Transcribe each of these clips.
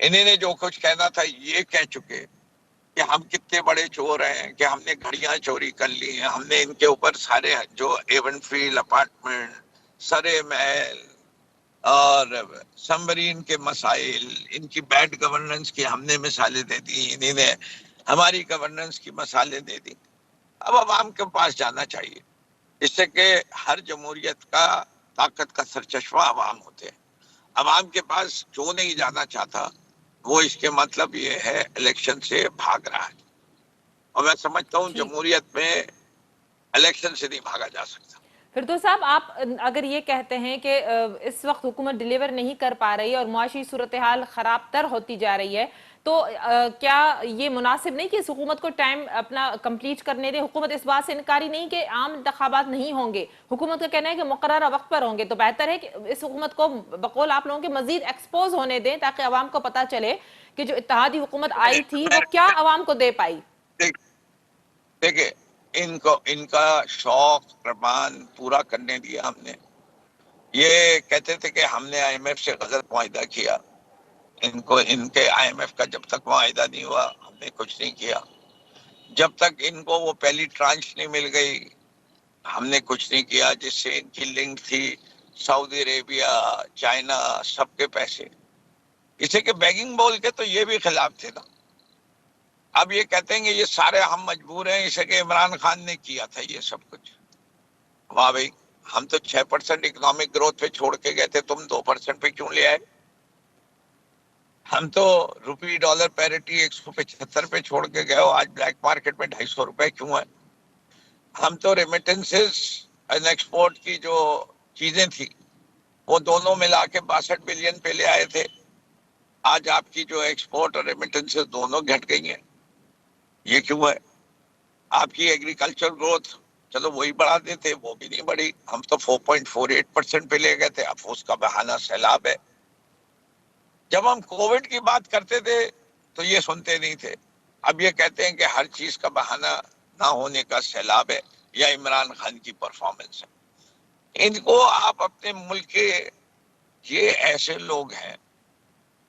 انہیں نے جو کچھ کہنا تھا یہ کہہ چکے کہ ہم کتنے بڑے چور ہیں، کہ ہم نے گھڑیاں چوری کر لی ہیں، ہم نے ان کے اوپر سارے جو ایون فیلڈ اپارٹمنٹ، سرے محل اور سمرین کے مسائل، ان کی بیڈ گورننس کی ہم نے مثالیں دے دی، انہیں نے ہماری گورننس کی مثالیں دے دی۔ اب عوام کے پاس جانا چاہیے، اس سے کہ ہر جمہوریت کا طاقت کا سرچشمہ عوام ہوتے ہیں۔ عوام کے پاس کیوں نہیں جانا چاہتا، وہ اس کے مطلب یہ ہے الیکشن سے بھاگ رہا ہے، اور میں سمجھتا ہوں ٹھیک، جمہوریت میں الیکشن سے نہیں بھاگا جا سکتا۔ فردوس صاحب، آپ اگر یہ کہتے ہیں کہ اس وقت حکومت ڈیلیور نہیں کر پا رہی ہے اور معاشی صورتحال خراب تر ہوتی جا رہی ہے، تو کیا یہ مناسب نہیں کہ اس حکومت کو ٹائم اپنا کمپلیٹ کرنے دیں؟ حکومت اس بات سے انکاری نہیں کہ عام انتخابات نہیں ہوں گے، حکومت کا کہنا ہے کہ مقررہ وقت پر ہوں گے، تو بہتر ہے کہ اس حکومت کو بقول آپ لوگوں کے مزید ایکسپوز ہونے دیں تاکہ عوام کو پتہ چلے کہ جو اتحادی حکومت آئی تھی وہ کیا عوام کو دے پائی۔ دیکھیں، ان کا شوق رمان پورا کرنے دیا ہم نے۔ یہ کہتے تھے کہ ہم نے آئی ایم ایف سے غلط معاہدہ کیا، ان کے آئی ایم ایف کا جب تک معاہدہ نہیں ہوا ہم نے کچھ نہیں کیا، جب تک ان کو وہ پہلی ٹرانچ نہیں مل گئی ہم نے کچھ نہیں کیا، جس سے ان کی لنک تھی سعودی عربیہ، چائنا، سب کے پیسے، اسے کہ بیگنگ بول کے تو یہ بھی خلاف تھے نا۔ اب یہ کہتے ہیں کہ یہ سارے ہم مجبور ہیں، اسے کہ عمران خان نے کیا تھا یہ سب کچھ۔ واہ بھائی، ہم تو 6% اکنامک گروتھ پہ چھوڑ کے گئے تھے، تم 2% پہ کیوں لے آئے؟ ہم تو روپی ڈالر پیرٹی 175 پہ چھوڑ کے گئے ہو، آج بلیک مارکیٹ میں 250 روپے کیوں ہے؟ ہم تو ریمیٹنسز اینڈ ایکسپورٹ کی جو چیزیں تھی وہ دونوں ملا کے 62 بلین پہ لے آئے تھے، آج آپ کی جو ایکسپورٹ اور ریمیٹنسز دونوں گھٹ گئی ہیں، یہ کیوں ہے؟ آپ کی ایگریکلچر گروتھ چلو وہی بڑھا دیتے، وہ بھی نہیں بڑھی، ہم تو 4.48% پہ لے گئے تھے، اب اس کا بہانہ سیلاب ہے۔ جب ہم کووڈ کی بات کرتے تھے تو یہ سنتے نہیں تھے، اب یہ کہتے ہیں کہ ہر چیز کا بہانہ نہ ہونے کا سیلاب ہے یا عمران خان کی پرفارمنس ہے۔ ان کو آپ اپنے ملک کے، یہ ایسے لوگ ہیں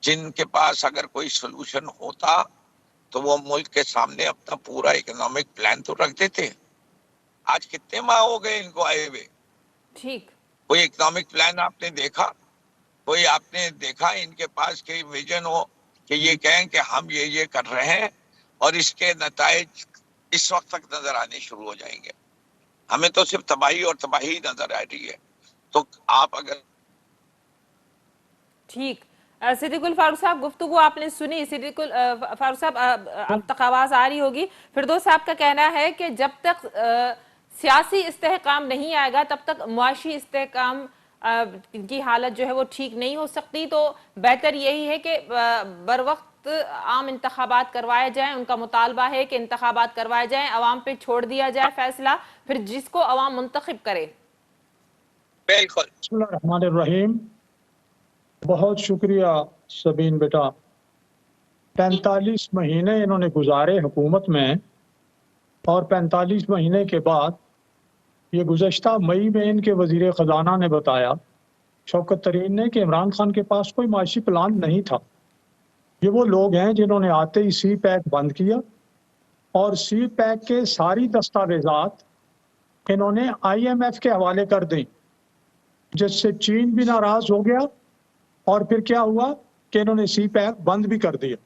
جن کے پاس اگر کوئی سلوشن ہوتا تو وہ ملک کے سامنے اپنا پورا اکنامک پلان تو رکھ دیتے۔ آج کتنے ماہ ہو گئے ان کو آئے ہوئے، ٹھیک، کوئی اکنامک پلان آپ نے دیکھا؟ کوئی آپ نے دیکھا ان کے پاس کوئی ویژن ہو کہ یہ کہیں کہ ہم یہ کر رہے ہیں اور اس کے نتائج اس وقت تک نظر آنے شروع ہو جائیں گے؟ ہمیں تو صرف تباہی اور تباہی نظر آ رہی ہے۔ تو آپ اگر ٹھیک، صدیق الفاروق صاحب، گفتگو آپ نے سنی۔ صدیق الفاروق صاحب، اب تک آواز آ رہی ہوگی۔ فردوس صاحب کا کہنا ہے کہ جب تک سیاسی استحکام نہیں آئے گا تب تک معاشی استحکام کی حالت جو ہے وہ ٹھیک نہیں ہو سکتی، تو بہتر یہی ہے کہ بر وقت عام انتخابات کروائے جائیں۔ ان کا مطالبہ ہے کہ انتخابات کروائے جائیں، عوام پہ چھوڑ دیا جائے فیصلہ، پھر جس کو عوام منتخب کرے۔ بالکل بسم اللہ الرحمن الرحیم۔ بہت شکریہ سبین بیٹا۔ 45 مہینے انہوں نے گزارے حکومت میں، اور 45 مہینے کے بعد یہ گزشتہ مئی میں ان کے وزیر خزانہ نے بتایا، شوکت ترین نے، کہ عمران خان کے پاس کوئی معاشی پلان نہیں تھا۔ یہ وہ لوگ ہیں جنہوں نے آتے ہی سی پیک بند کیا، اور سی پیک کے ساری دستاویزات انہوں نے آئی ایم ایف کے حوالے کر دیں، جس سے چین بھی ناراض ہو گیا، اور پھر کیا ہوا کہ انہوں نے سی پیک بند بھی کر دیا۔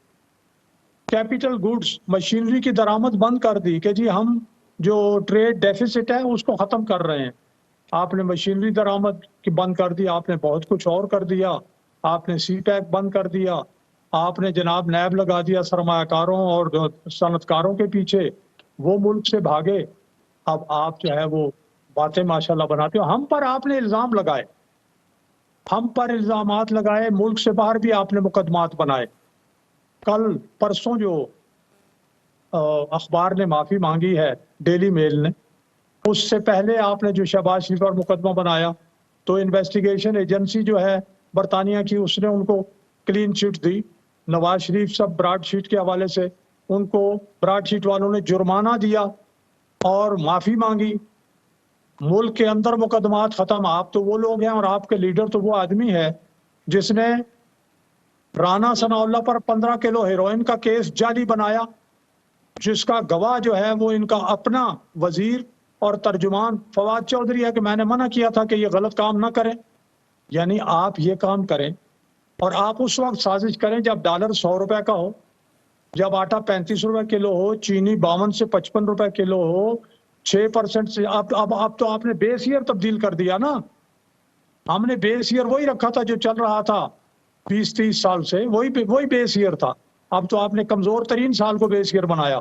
کیپٹل گوڈز، مشینری کی درآمد بند کر دی کہ جی ہم جو ٹریڈ ڈیفیسٹ ہے اس کو ختم کر رہے ہیں۔ آپ نے مشینری درآمد کی بند کر دی، آپ نے بہت کچھ اور کر دیا، آپ نے سی پیک بند کر دیا، آپ نے جناب نیب لگا دیا سرمایہ کاروں اور صنعت کاروں کے پیچھے، وہ ملک سے بھاگے۔ اب آپ جو ہے وہ باتیں ماشاءاللہ بناتے ہو، ہم پر آپ نے الزام لگائے، ہم پر الزامات لگائے، ملک سے باہر بھی آپ نے مقدمات بنائے۔ کل پرسوں جو اخبار نے معافی مانگی ہے، ڈیلی میل نے، اس سے پہلے آپ نے جو شہباز شریف پر مقدمہ بنایا، تو انویسٹیگیشن ایجنسی جو ہے برطانیہ کی، اس نے ان کو کلین چٹ دی۔ نواز شریف سب براڈ شیٹ کے حوالے سے، ان کو براڈ شیٹ والوں نے جرمانہ دیا اور معافی مانگی۔ ملک کے اندر مقدمات ختم۔ آپ تو وہ لوگ ہیں اور آپ کے لیڈر تو وہ آدمی ہے جس نے رانا ثناءاللہ پر 15 کلو ہیروئن کا کیس جعلی بنایا، جس کا گواہ جو ہے وہ ان کا اپنا وزیر اور ترجمان فواد چودھری ہے کہ میں نے منع کیا تھا کہ یہ غلط کام نہ کریں۔ یعنی آپ یہ کام کریں اور آپ اس وقت سازش کریں جب ڈالر 100 روپے کا ہو، جب آٹا 35 روپے کلو ہو، چینی 52 سے 55 روپے کلو ہو، 6% سے اب تو آپ نے بیس ایئر تبدیل کر دیا نا۔ ہم نے بیس ایئر وہی رکھا تھا جو چل رہا تھا 20-30 سال سے، وہی بیس ایئر تھا۔ اب تو آپ نے کمزور ترین سال کو بیس ایئر بنایا۔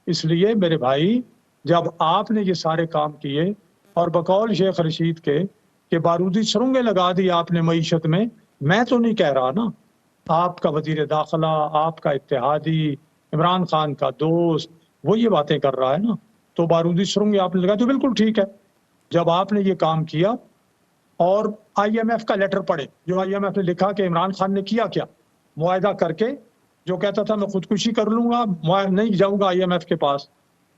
اس لیے میرے بھائی، جب آپ نے یہ سارے کام کیے اور بقول شیخ رشید کے کہ بارودی سرنگیں لگا دی آپ نے معیشت میں تو نہیں کہہ رہا نا، آپ کا وزیر داخلہ، آپ کا اتحادی، عمران خان کا دوست، وہ یہ باتیں کر رہا ہے نا، تو بارودی سرنگیں آپ نے لگا تو بالکل ٹھیک ہے۔ جب آپ نے یہ کام کیا اور آئی ایم ایف کا لیٹر پڑھے جو آئی ایم ایف نے لکھا کہ عمران خان نے کیا کیا، معاہدہ کر کے جو کہتا تھا میں خودکشی کر لوں گا، نہیں جاؤں گا آئی ایم ایف کے پاس،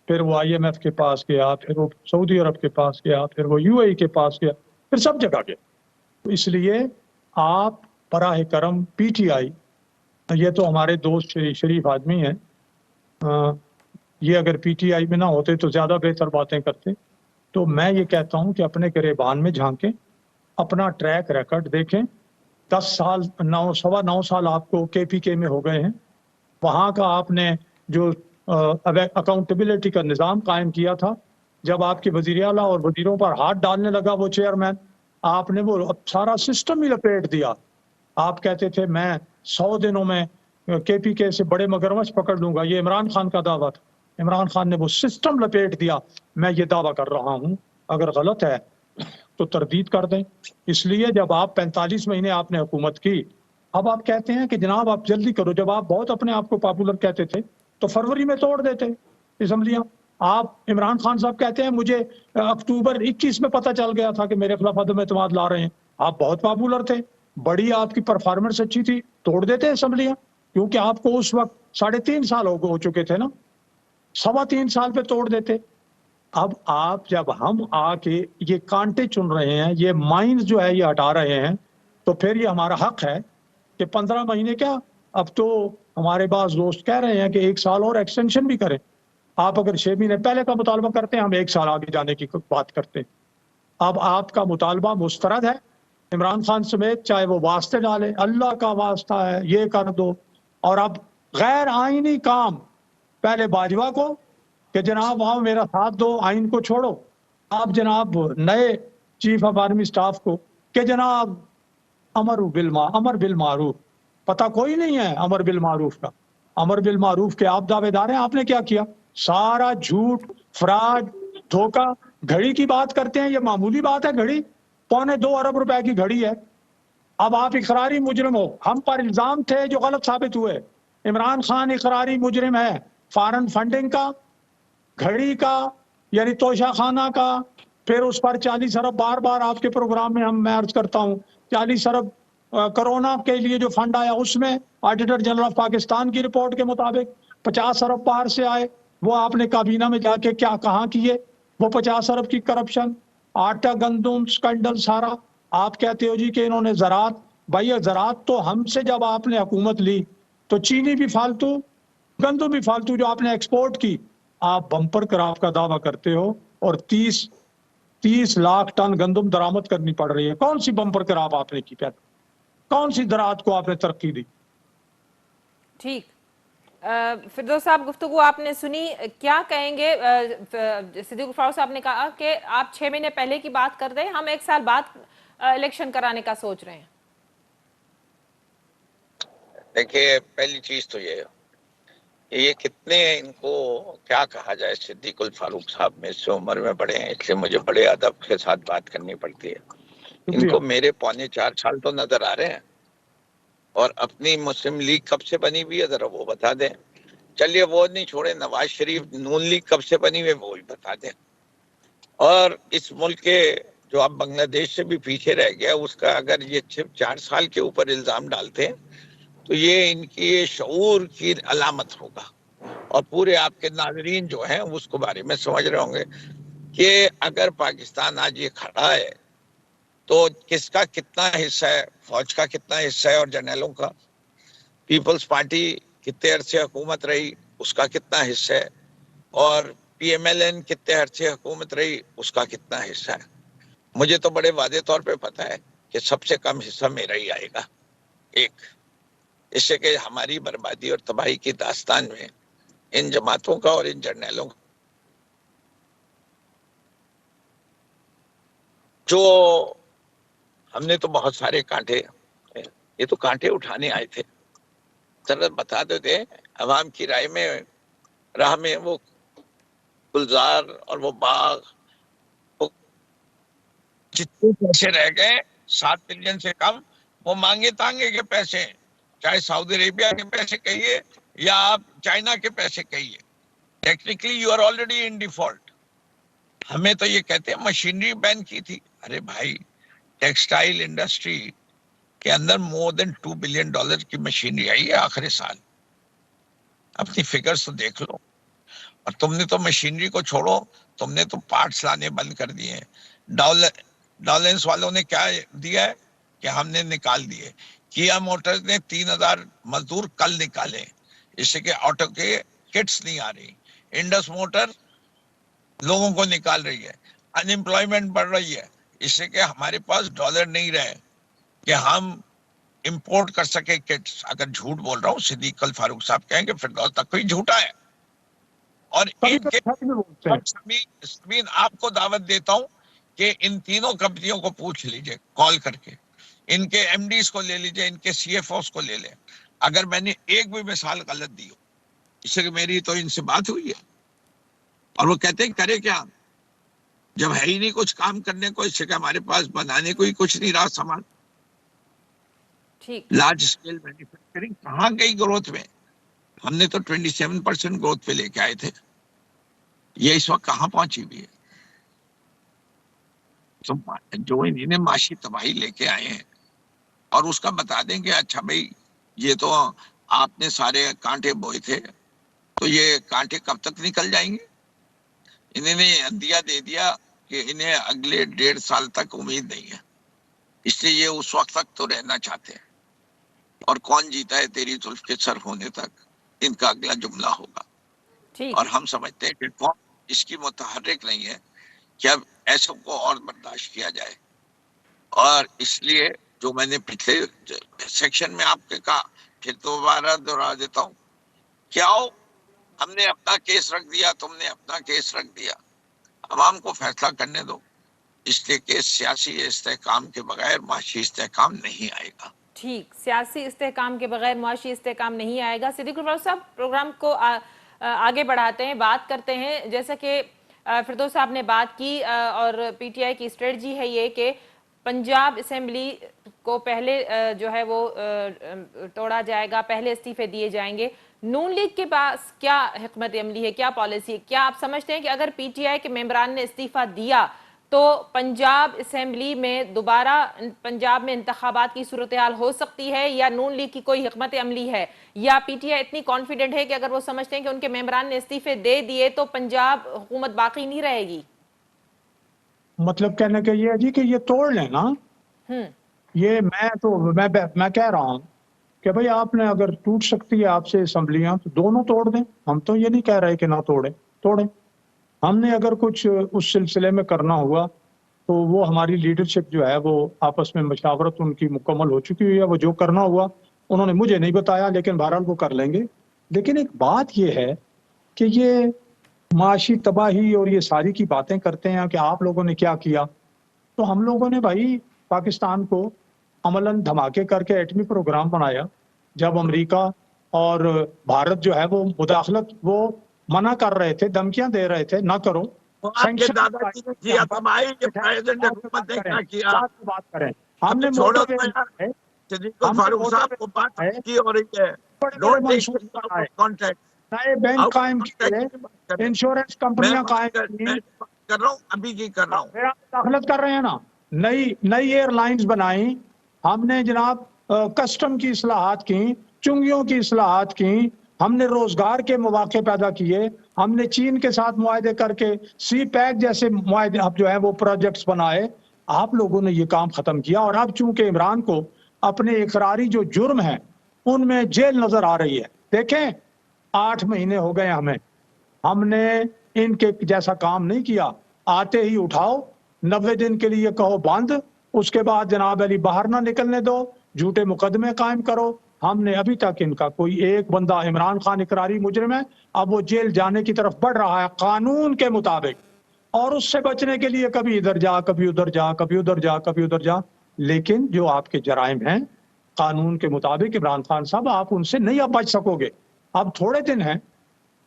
پھر وہ آئی ایم ایف کے پاس گیا، پھر وہ سعودی عرب کے پاس گیا، پھر وہ یو اے ای کے پاس گیا، پھر سب جگہ گیا۔ تو اس لیے آپ براہ کرم پی ٹی آئی، یہ تو ہمارے دوست شریف آدمی ہیں، یہ اگر پی ٹی آئی میں نہ ہوتے تو زیادہ بہتر باتیں کرتے۔ تو میں یہ کہتا ہوں کہ اپنے گریبان میں جھانکیں، اپنا ٹریک ریکارڈ دیکھیں۔ 10 سال 9 سال آپ کو کے پی کے میں ہو گئے ہیں، وہاں کا آپ نے جو اکاؤنٹیبلٹی کا نظام قائم کیا تھا، جب آپ کے وزیر اعلیٰ اور وزیروں پر ہاتھ ڈالنے لگا وہ چیئرمین، آپ نے وہ سارا سسٹم ہی لپیٹ دیا۔ آپ کہتے تھے میں 100 دنوں میں کے پی کے سے بڑے مگرمچھ پکڑ لوں گا، یہ عمران خان کا دعویٰ تھا۔ عمران خان نے وہ سسٹم لپیٹ دیا۔ میں یہ دعویٰ کر رہا ہوں، اگر غلط ہے تو تردید کر دیں۔ اس لیے جب آپ 45 مہینے آپ نے حکومت کی، اب آپ کہتے ہیں کہ جناب آپ جلدی کرو۔ جب آپ بہت اپنے آپ کو پاپولر کہتے تھے تو فروری میں توڑ دیتے اسمبلیاں۔ آپ عمران خان صاحب کہتے ہیں مجھے اکتوبر 21 میں پتہ چل گیا تھا کہ میرے خلاف عدم اعتماد لا رہے ہیں۔ آپ بہت پاپولر تھے، بڑی آپ کی پرفارمنس اچھی تھی، توڑ دیتے اسمبلیاں، کیونکہ آپ کو اس وقت 3.5 سال ہو چکے تھے نا، 3.25 سال پہ توڑ دیتے۔ اب آپ جب ہم آ کے یہ کانٹے چن رہے ہیں، یہ مائنز جو ہے یہ ہٹا رہے ہیں، تو پھر یہ ہمارا حق ہے کہ 15 مہینے کیا، اب تو ہمارے بعض دوست کہہ رہے ہیں کہ 1 سال اور ایکسٹینشن بھی کریں۔ آپ اگر 6 مہینے پہلے کا مطالبہ کرتے ہیں، ہم 1 سال آگے جانے کی بات کرتے ہیں۔ اب آپ کا مطالبہ مسترد ہے، عمران خان سمیت، چاہے وہ واسطے ڈالے، اللہ کا واسطہ ہے یہ کر دو۔ اور اب غیر آئینی کام، پہلے باجوہ کو کہ جناب وہاں میرا ساتھ دو، آئین کو چھوڑو۔ آپ جناب نئے چیف آف آرمی سٹاف کو کہ جناب امر بالمعروف، پتہ کوئی نہیں ہے امر بالمعروف کا۔ امر بالمعروف کے آپ دعوے دار ہیں، آپ نے کیا کیا؟ سارا جھوٹ، فراڈ، دھوکہ۔ گھڑی کی بات کرتے ہیں، یہ معمولی بات ہے، گھڑی 2.25 ارب روپے کی گھڑی ہے۔ اب آپ اقراری مجرم ہو، ہم پر الزام تھے جو غلط ثابت ہوئے۔ عمران خان اقراری مجرم ہے فارن فنڈنگ کا، گھڑی کا، یعنی توشہ خانہ کا، پھر اس پر 40 ارب، بار بار آپ کے پروگرام میں میں عرض کرتا ہوں، 40 ارب کرونا کے لیے جو فنڈ آیا اس میں آڈیٹر جنرل آف پاکستان کی رپورٹ کے مطابق 50 ارب باہر سے آئے، وہ آپ نے کابینہ میں جا کے کہاں کیے وہ 50 ارب کی کرپشن، آٹا گندم سکینڈل سارا۔ آپ کہتے ہو جی کہ انہوں نے زراعت، بھائی زراعت تو ہم سے جب آپ نے حکومت لی تو چینی بھی فالتو، گندم بھی فالتو جو آپ نے ایکسپورٹ کی، آپ بمپر کراپ کا دعویٰ کرتے ہو اور 30 لاکھ ٹن گندم درآمد کرنی پڑ رہی ہے۔ کون سی بمپر کراپ آپ نے کی؟ کون سی زراعت کو آپ نے ترقی دی؟ ٹھیک، فردوس صاحب گفتگو آپ نے سنی، کیا کہیں گے؟ صدیق الفاروق صاحب نے کہا کہ آپ 6 مہینے پہلے کی بات کر دیں، ہم 1 سال بعد الیکشن کرانے کا سوچ رہے ہیں۔ دیکھیے، پہلی چیز تو یہ کتنے ان کو کیا کہا جائے، صدیق الفاروق صاحب میں سے عمر میں بڑے ہیں، اس لیے مجھے بڑے ادب کے ساتھ بات کرنی پڑتی ہے۔ ان کو میرے 3.25 سال تو نظر آ رہے ہیں، اور اپنی مسلم لیگ کب سے بنی ہوئی ہے ذرا وہ بتا دیں۔ چلیے وہ نہیں چھوڑے، نواز شریف نون لیگ کب سے بنی ہوئی وہ بھی بتا دیں۔ اور اس ملک کے جو اب بنگلہ دیش سے بھی پیچھے رہ گیا، اس کا اگر یہ 4 سال کے اوپر الزام ڈالتے ہیں تو یہ ان کی شعور کی علامت ہوگا، اور پورے آپ کے ناظرین جو ہیں اس کو بارے میں سمجھ رہے ہوں گے کہ اگر پاکستان آج یہ کھڑا ہے تو کس کا کتنا حصہ ہے، فوج کا کتنا حصہ ہے اور جرنیلوں کا۔ پیپلز پارٹی کتنے عرصے حکومت رہی اس کا کتنا حصہ ہے، اور پی ایم ایل این کتنے عرصے حکومت رہی اس کا کتنا حصہ ہے. مجھے تو بڑے واضح طور پہ پتا ہے کہ سب سے کم حصہ میرا ہی آئے گا. ایک اس سے کہ ہماری بربادی اور تباہی کی داستان میں ان جماعتوں کا اور ان جرنیلوں کا جو ہم نے تو بہت سارے کانٹے، یہ تو کانٹے اٹھانے آئے تھے. ذرا بتا دیتے عوام کی رائے میں راہ میں وہ گلزار اور وہ باغ جتنے پیسے رہ گئے 7 بلین سے کم، وہ مانگے تانگے کے پیسے، چاہے سعودی عربیہ کے پیسے کہیے یا آپ چائنا کے پیسے کہیے. Technically you are already in default. ہمیں تو یہ کہتے ہیں مشینری بین کی تھی. ارے بھائی، ٹیکسٹائل انڈسٹری کے اندر مور دین $2 بلین کی مشینری آئی ہے آخری سال. اپنی فگرز تو دیکھ لو. اور تم نے تو مشینری کو چھوڑو، تم نے تو پارٹس لانے بند کر دیے ہیں. ڈالنس والوں نے کیا دیا ہے کہ ہم نے نکال دیے. کیا موٹرز نے 3000 مزدور کل نکالے، اس سے کہ آٹو کے کٹس نہیں آ رہی. انڈس موٹر لوگوں کو نکال رہی ہے. انمپلائمنٹ بڑھ رہی ہے، اس سے کہ ہمارے پاس ڈالر نہیں رہے کہ ہم امپورٹ کر سکے کٹس. اگر جھوٹ بول رہا ہوں صدیق الفاروق صاحب کہیں کہ فردوس تک کوئی جھوٹا ہے. اور کبھی ان کے کبھی سچ بھی بولتے ہیں. سمین آپ کو دعوت دیتا ہوں کہ ان تینوں کمپنیوں کو پوچھ لیجئے کال کر کے، ان کے ایم ڈیز کو لے لیجئے، ان کے سی ایف اوز کو لے لیں. اگر میں نے ایک بھی مثال غلط دی ہو، اس سے کہ میری تو ان سے بات ہوئی ہے اور وہ کہتے ہیں کرے کیا جب ہے ہی نہیں کچھ کام کرنے کو، اس سے کہ ہمارے پاس بنانے کو ہی کچھ نہیں رہا سامان. ٹھیک. لارج اسکیل مینوفیکچرنگ کہاں گئی گروتھ میں؟ ہم نے تو 27% گروتھ پہ لے کے آئے تھے، یہ اس وقت کہاں پہنچی ہوئی ہے؟ جو انہیں معاشی تباہی لے کے آئے ہیں اور اس کا بتا دیں کہ اچھا بھائی یہ تو آپ نے سارے کانٹے بوئے تھے، تو یہ کانٹے کب تک نکل جائیں گے؟ انہیں نے اندیا دے دیا کہ انہیں اگلے 1.5 سال تک امید نہیں ہے، اس لیے یہ اس وقت تک تو رہنا چاہتے ہیں. اور کون جیتا ہے تیری زلف کے سر ہونے تک، ان کا اگلا جملہ ہوگا. ٹھیک. اور ہم سمجھتے ہیں کہ قوم اس کی متحرک نہیں ہے کہ اب ایسوں کو اور برداشت کیا جائے. اور اس لیے جو میں نے پچھلے سیکشن میں آپ کے کہا، پھر دوبارہ دہرا دیتا ہوں، کیا ہو ہم نے اپنا کیس رکھ دیا، تم نے اپنا کیس رکھ دیا. عوام کو فیصلہ کرنے دو، اس لیے کہ سیاسی استحکام کے بغیر معاشی استحکام نہیں آئے گا. ٹھیک. سیاسی استحکام کے بغیر معاشی استحکام نہیں آئے گا. صدیق الفاروق صاحب، پروگرام کو آگے بڑھاتے ہیں، بات کرتے ہیں. جیسا کہ فردوس صاحب نے بات کی اور پی ٹی آئی کی اسٹریٹجی ہے یہ کہ پنجاب اسمبلی کو پہلے جو ہے وہ توڑا جائے گا، پہلے استعفے دیے جائیں گے. نون لیگ کے پاس کیا حکمت عملی ہے، کیا پالیسی ہے؟ کیا آپ سمجھتے ہیں کہ اگر پی ٹی آئی کے ممبران نے استعفیٰ دیا تو پنجاب اسمبلی میں دوبارہ پنجاب میں انتخابات کی صورتحال ہو سکتی ہے، یا نون لیگ کی کوئی حکمت عملی ہے، یا پی ٹی آئی اتنی کانفیڈنٹ ہے کہ اگر وہ سمجھتے ہیں کہ ان کے ممبران نے استعفے دے دیے تو پنجاب حکومت باقی نہیں رہے گی؟ مطلب کہنے کا یہ ہے جی کہ یہ توڑ لیں نا. یہ میں کہہ رہا ہوں کہ بھئی آپ نے اگر ٹوٹ سکتی ہے آپ سے اسمبلیاں تو دونوں توڑ دیں. ہم تو یہ نہیں کہہ رہے کہ نہ توڑیں. ہم نے اگر کچھ اس سلسلے میں کرنا ہوا تو وہ ہماری لیڈرشپ جو ہے وہ آپس میں مشاورت ان کی مکمل ہو چکی ہوئی ہے. وہ جو کرنا ہوا انہوں نے مجھے نہیں بتایا، لیکن بہرحال وہ کر لیں گے. لیکن ایک بات یہ ہے کہ یہ معاشی تباہی اور یہ ساری کی باتیں کرتے ہیں کہ آپ لوگوں نے کیا کیا. تو ہم لوگوں نے بھائی پاکستان کو عملاً دھماکے کر کے ایٹمی پروگرام بنایا. جب امریکہ اور بھارت جو ہے وہ مداخلت وہ منع کر رہے تھے، دھمکیاں دے رہے تھے نہ کرو. آپ کے دادا جی نے کیا تھا بھائی، یہ پریزیڈنٹ حکومت نے کیا کیا؟ بات کریں. ہم نے چھوڑو تو یار، صدیق الفاروق صاحب کو بات کی ہو رہی ہے. Don't take things out of context. نئے بینک قائم کیے، انشورنس کمپنیاں قائم کی. میں کر رہا ہوں، ابھی کی کر رہا ہوں. داخلت کر رہے ہیں نا، نئی ایئر لائنز بنائیں ہم نے جناب، کسٹم کی اصلاحات کی، چنگیوں کی اصلاحات کی، ہم نے روزگار کے مواقع پیدا کیے، ہم نے چین کے ساتھ معاہدے کر کے سی پیک جیسے معاہدے اب جو ہے وہ پروجیکٹس بنائے. آپ لوگوں نے یہ کام ختم کیا. اور اب چونکہ عمران کو اپنے اقراری جو جرم ہے ان میں جیل نظر آ رہی ہے. دیکھیں 8 مہینے ہو گئے ہم نے ان کے جیسا کام نہیں کیا. آتے ہی اٹھاؤ، 90 دن کے لیے کہو بند، اس کے بعد جناب علی باہر نہ نکلنے دو، جھوٹے مقدمے قائم کرو. ہم نے ابھی تک ان کا کوئی ایک بندہ، عمران خان اقراری مجرم ہے، اب وہ جیل جانے کی طرف بڑھ رہا ہے قانون کے مطابق، اور اس سے بچنے کے لیے کبھی ادھر جا، کبھی ادھر جا، کبھی ادھر جا، کبھی ادھر جا. لیکن جو آپ کے جرائم ہیں قانون کے مطابق عمران خان صاحب آپ ان سے نہیں اب بچ سکو گے. اب تھوڑے دن ہیں،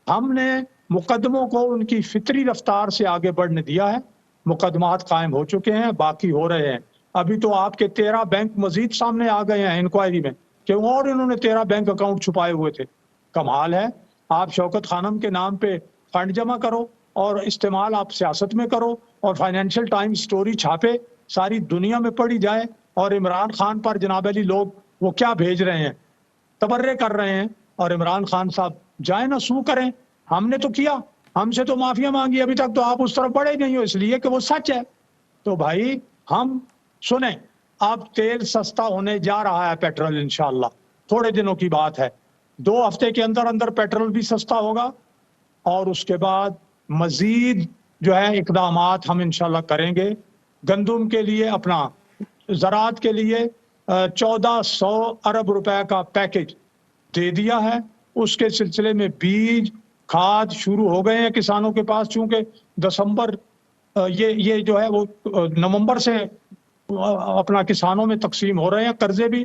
ہم نے مقدموں کو ان کی فطری رفتار سے آگے بڑھنے دیا ہے. مقدمات قائم ہو چکے ہیں، باقی ہو رہے ہیں. ابھی تو آپ کے 13 بینک مزید سامنے آ گئے ہیں انکوائری میں کہ اور انہوں نے 13 بینک اکاؤنٹ چھپائے ہوئے تھے. کمال ہے. آپ شوکت خانم کے نام پہ فنڈ جمع کرو اور استعمال آپ سیاست میں کرو، اور فائنینشیل ٹائم سٹوری چھاپے ساری دنیا میں پڑھی جائے، اور عمران خان پر جناب علی لوگ وہ کیا بھیج رہے ہیں، تبرے کر رہے ہیں. اور عمران خان صاحب جائیں نہ سو کریں. ہم نے تو کیا، ہم سے تو معافیا مانگی، ابھی تک تو آپ اس طرف بڑھے نہیں ہو، اس لیے کہ وہ سچ ہے. تو بھائی ہم سنیں، اب تیل سستا ہونے جا رہا ہے، پیٹرول انشاءاللہ تھوڑے دنوں کی بات ہے. 2 ہفتے کے اندر اندر پیٹرول بھی سستا ہوگا، اور اس کے بعد مزید جو ہے اقدامات ہم انشاءاللہ کریں گے. گندم کے لیے، اپنا زراعت کے لیے 1400 ارب روپے کا پیکج دے دیا ہے. اس کے سلسلے میں بیج کھاد شروع ہو گئے ہیں کسانوں کے پاس، چونکہ دسمبر یہ جو ہے وہ نومبر سے اپنا کسانوں میں تقسیم ہو رہے ہیں قرضے بھی،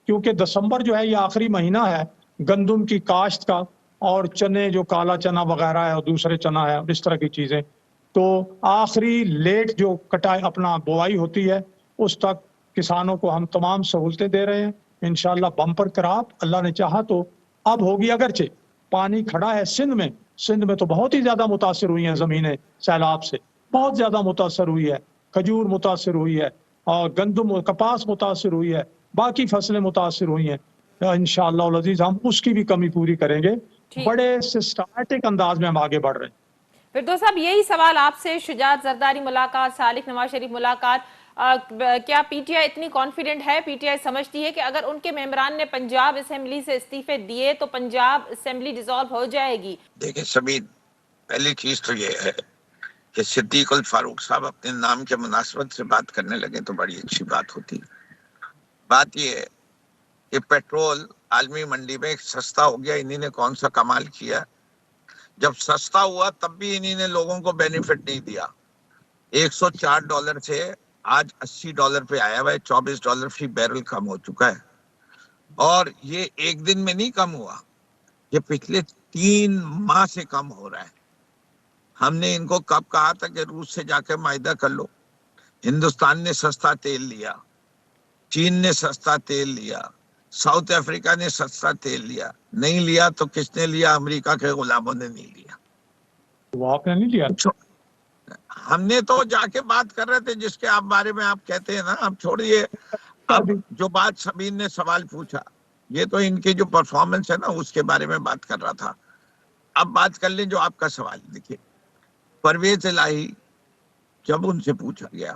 کیونکہ دسمبر جو ہے یہ آخری مہینہ ہے گندم کی کاشت کا، اور چنے جو کالا چنا وغیرہ ہے اور دوسرے چنا ہے اور اس طرح کی چیزیں، تو آخری لیٹ جو کٹائی اپنا بوائی ہوتی ہے اس تک کسانوں کو ہم تمام سہولتیں دے رہے ہیں. انشاءاللہ بمپر کراپ اللہ نے چاہا تو اب ہوگی. اگرچہ پانی کھڑا ہے سندھ میں تو بہت ہی زیادہ متاثر ہوئی ہیں زمینیں سیلاب سے، بہت زیادہ متاثر ہوئی ہے. کھجور متاثر ہوئی ہے، اور گندم اور کپاس متاثر ہوئی ہے، باقی فصلیں متاثر ہوئی ہیں. انشاءاللہ العزیز ہم اس کی بھی کمی پوری کریں گے. بڑے سسٹمیٹک انداز میں ہم آگے بڑھ رہے ہیں. فردوس صاحب یہی سوال آپ سے، شجاعت زرداری ملاقات، سالک نواز شریف ملاقات، کیا پی ٹی آئی اتنی کانفیڈنٹ ہے، پی ٹی آئی سمجھتی ہے کہ اگر ان کے ممبران نے پنجاب اسمبلی سے استعفے دیے تو پنجاب اسمبلی ڈیزالو ہو جائے گی؟ دیکھیں سبین، پہلی چیز تو یہ ہے کہ صدیق الفاروق صاحب اپنے نام کے مناسبت سے بات کرنے لگے تو بڑی اچھی بات ہوتی. بات یہ ہے کہ پیٹرول عالمی منڈی میں سستا ہو گیا. انہی نے کون سا کمال کیا؟ جب سستا ہوا تب بھی انہی نے لوگوں کو بینیفٹ نہیں دیا. $104 سے آج $80 پہ آیا ہوا ہے، $24 فی بیرل کم ہو چکا ہے. اور یہ ایک دن میں نہیں کم ہوا، یہ پچھلے 3 ماہ سے کم ہو رہا ہے. ہم نے ان کو کب کہا تھا کہ روس سے جا کے معاہدہ کر لو؟ ہندوستان نے سستا تیل لیا، چین نے سستا تیل لیا، ساؤتھ افریقہ نے سستا تیل لیا. نہیں لیا تو کس نے لیا؟ امریکہ کے غلاموں نے نہیں لیا. وہ آپ نے نہیں لیا. ہم نے تو جا کے بات کر رہے تھے جس کے آپ بارے میں آپ کہتے ہیں نا. اب چھوڑیے، اب جو بات سبین نے سوال پوچھا، یہ تو ان کی جو پرفارمنس ہے نا اس کے بارے میں بات کر رہا تھا. اب بات کر لیں جو آپ کا سوال. دیکھیے پرویز الہی، جب ان سے پوچھا گیا